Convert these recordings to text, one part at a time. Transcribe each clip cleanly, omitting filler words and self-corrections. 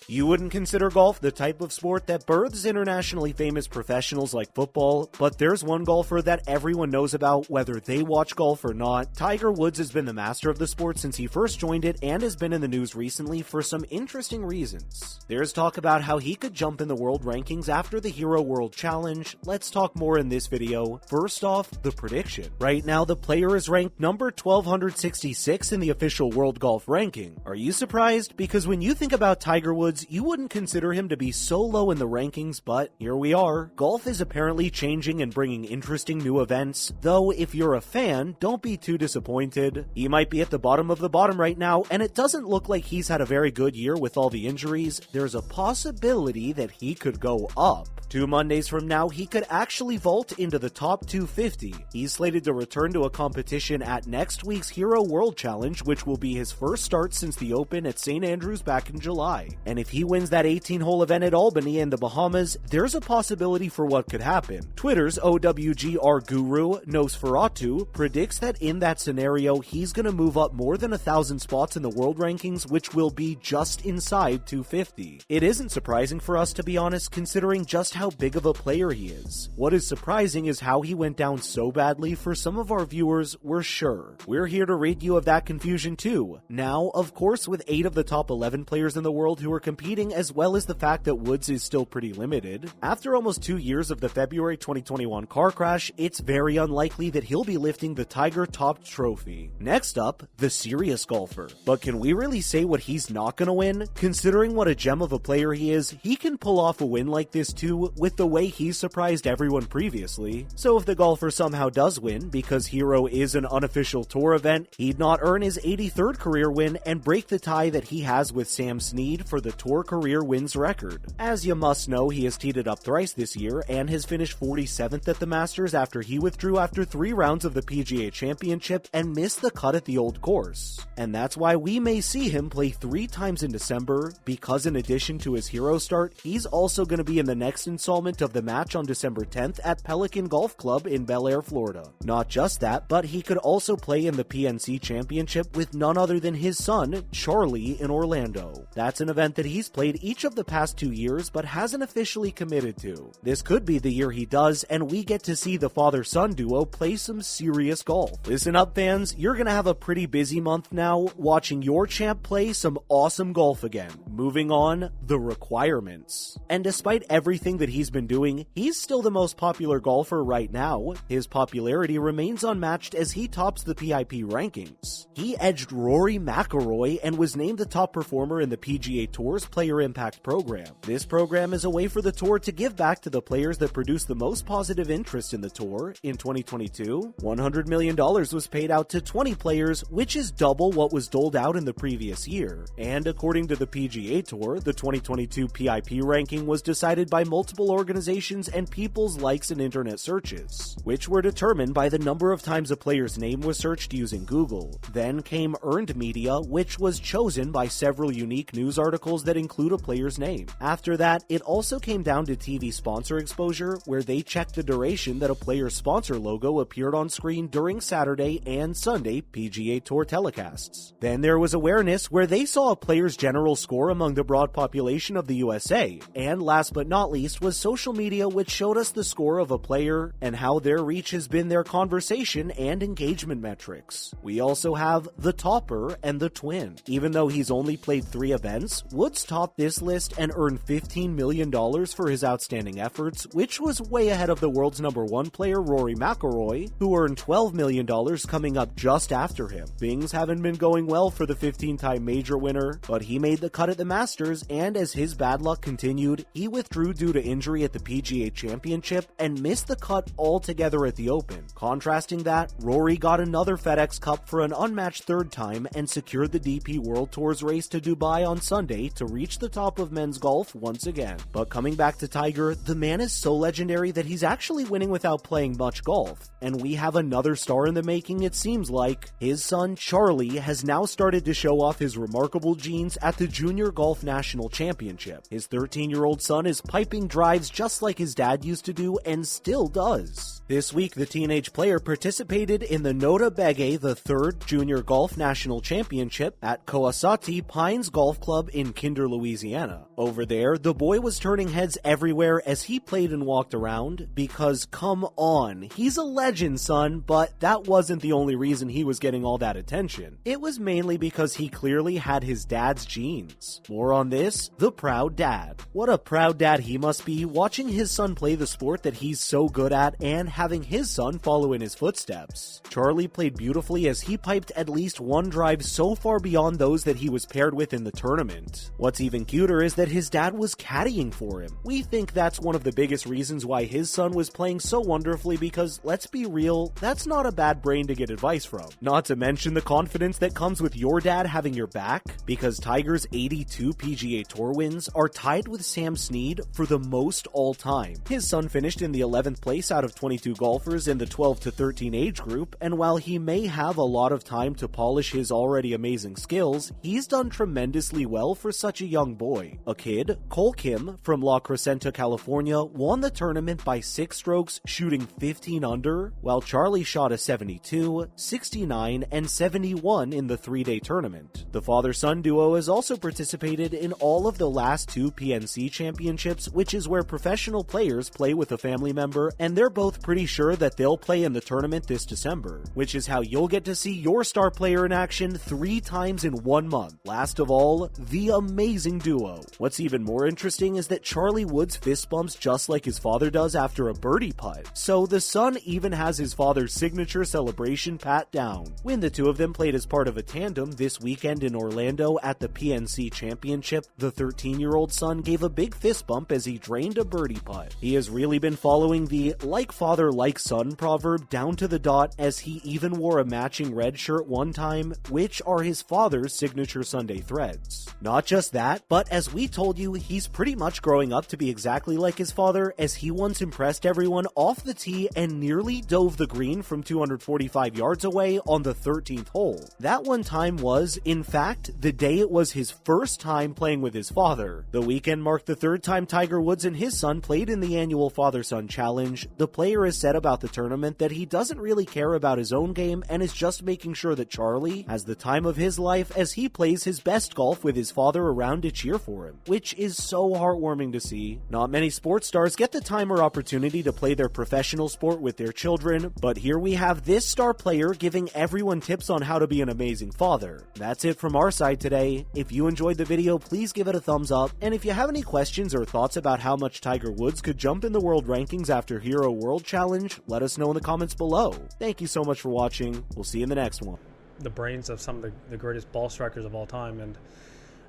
You wouldn't consider golf the type of sport that births internationally famous professionals like football, but there's one golfer that everyone knows about whether they watch golf or not. Tiger Woods has been the master of the sport since he first joined it and has been in the news recently for some interesting reasons. There's talk about how he could jump in the world rankings after the Hero World Challenge. Let's talk more in this video. First off, the prediction. Right now, the player is ranked number 1266 in the official World Golf Ranking. Are you surprised? Because when you think about Tiger Woods, you wouldn't consider him to be so low in the rankings, but here we are. Golf is apparently changing and bringing interesting new events, though if you're a fan, don't be too disappointed. He might be at the bottom of the bottom right now, and it doesn't look like he's had a very good year with all the injuries. There's a possibility that he could go up. 2 Mondays from now, he could actually vault into the top 250. He's slated to return to a competition at next week's Hero World Challenge, which will be his first start since the Open at St. Andrews back in July. And if he wins that 18-hole event at Albany in the Bahamas, there's a possibility for what could happen. Twitter's OWGR guru, Nosferatu, predicts that in that scenario, he's going to move up more than 1,000 spots in the world rankings, which will be just inside 250. It isn't surprising for us, to be honest, considering just how big of a player he is. What is surprising is how he went down so badly. For some of our viewers, we're sure. We're here to rid you of that confusion too. Now, of course, with 8 of the top 11 players in the world who are competing, as well as the fact that Woods is still pretty limited. After almost 2 years of the February 2021 car crash, it's very unlikely that he'll be lifting the Tiger-topped trophy. Next up, the serious golfer. But can we really say what he's not gonna win? Considering what a gem of a player he is, he can pull off a win like this too, with the way he's surprised everyone previously. So if the golfer somehow does win, because Hero is an unofficial tour event, he'd not earn his 83rd career win and break the tie that he has with Sam Snead for the tour career wins record. As you must know, he has teed it up thrice this year and has finished 47th at the Masters after he withdrew after 3 rounds of the PGA Championship and missed the cut at the old course. And that's why we may see him play 3 times in December, because in addition to his Hero start, he's also going to be in the next installment of the match on December 10th at Pelican Golf Club in Bel Air, Florida. Not just that, but he could also play in the PNC Championship with none other than his son, Charlie, in Orlando. That's an event that he's played each of the past 2 years but hasn't officially committed to. This could be the year he does, and we get to see the father-son duo play some serious golf. Listen up, fans, you're gonna have a pretty busy month now watching your champ play some awesome golf again. Moving on, the requirements. And despite everything that he's been doing, he's still the most popular golfer right now. His popularity remains unmatched as he tops the PIP rankings. He edged Rory McIlroy and was named the top performer in the PGA Tour's Player Impact Program. This program is a way for the tour to give back to the players that produce the most positive interest in the tour. In 2022, $100 million was paid out to 20 players, which is double what was doled out in the previous year. And according to the PGA Tour, the 2022 PIP ranking was decided by multiple organizations and people's likes and internet searches, which were determined by the number of times a player's name was searched using Google. Then came earned media, which was chosen by several unique news articles that include a player's name. After that, it also came down to TV sponsor exposure, where they checked the duration that a player's sponsor logo appeared on screen during Saturday and Sunday PGA Tour telecasts. Then there was awareness, where they saw a player's general score among the broad population of the USA. And last but not least was social media, which showed us the score of a player and how their reach has been their conversation and engagement metrics. We also have the topper and the twin. Even though he's only played 3 events, Woods topped this list and earned $15 million for his outstanding efforts, which was way ahead of the world's number 1 player, Rory McIlroy, who earned $12 million coming up just after him. Things haven't been going well for the 15-time major winner, but he made the cut at the Masters, and as his bad luck continued, he withdrew due to injury at the PGA Championship and missed the cut altogether at the Open. Contrasting that, Rory got another FedEx Cup for an unmatched 3rd time and secured the DP World Tour's race to Dubai on Sunday to reach the top of men's golf once again. But coming back to Tiger, the man is so legendary that he's actually winning without playing much golf. And we have another star in the making, it seems like. His son, Charlie, has now started to show off his remarkable genes at the Junior Golf National Championship. His 13-year-old son is piping dry drives just like his dad used to do and still does. This week, the teenage player participated in the Nota Bege, the 3rd Junior Golf National Championship at Coasati Pines Golf Club in Kinder, Louisiana. Over there, the boy was turning heads everywhere as he played and walked around because, come on, he's a legend, son, but that wasn't the only reason he was getting all that attention. It was mainly because he clearly had his dad's genes. More on this, the proud dad. What a proud dad he must be watching his son play the sport that he's so good at and having his son follow in his footsteps. Charlie played beautifully as he piped at least one drive so far beyond those that he was paired with in the tournament. What's even cuter is that his dad was caddying for him. We think that's one of the biggest reasons why his son was playing so wonderfully because, let's be real, that's not a bad brain to get advice from. Not to mention the confidence that comes with your dad having your back, because Tiger's 82 PGA Tour wins are tied with Sam Snead for the most all time. His son finished in the 11th place out of 22 golfers in the 12 to 13 age group, and while he may have a lot of time to polish his already amazing skills, he's done tremendously well for such a young boy. A kid, Cole Kim, from La Crescenta, California, won the tournament by 6 strokes, shooting 15 under, while Charlie shot a 72, 69, and 71 in the 3-day tournament. The father-son duo has also participated in all of the last 2 PNC championships, which is where professional players play with a family member, and they're both pretty sure that they'll play in the tournament this December, which is how you'll get to see your star player in action 3 times in 1 month. Last of all, the amazing duo. What's even more interesting is that Charlie Woods fist bumps just like his father does after a birdie putt, so the son even has his father's signature celebration pat down. When the two of them played as part of a tandem this weekend in Orlando at the PNC Championship, the 13-year-old son gave a big fist bump as he drained a birdie putt. He has really been following the like father like son proverb down to the dot, as he even wore a matching red shirt one time, which are his father's signature Sunday threads. Not just that, but as we told you, he's pretty much growing up to be exactly like his father, as he once impressed everyone off the tee and nearly dove the green from 245 yards away on the 13th hole. That one time was, in fact, the day it was his first time playing with his father. The weekend marked the 3rd time Tiger Woods and his son played in the annual Father-Son Challenge. The player has said about the tournament that he doesn't really care about his own game and is just making sure that Charlie has the time of his life as he plays his best golf with his father around to cheer for him, which is so heartwarming to see. Not many sports stars get the time or opportunity to play their professional sport with their children, but here we have this star player giving everyone tips on how to be an amazing father. That's it from our side today. If you enjoyed the video, please give it a thumbs up, and if you have any questions or thoughts about how much Tiger Woods could jump in the world rankings after Hero World Challenge, let us know in the comments below. Thank you so much for watching. We'll see you in the next one. The brains of some of the greatest ball strikers of all time, and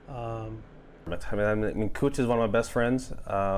I mean, Cooch is one of my best friends.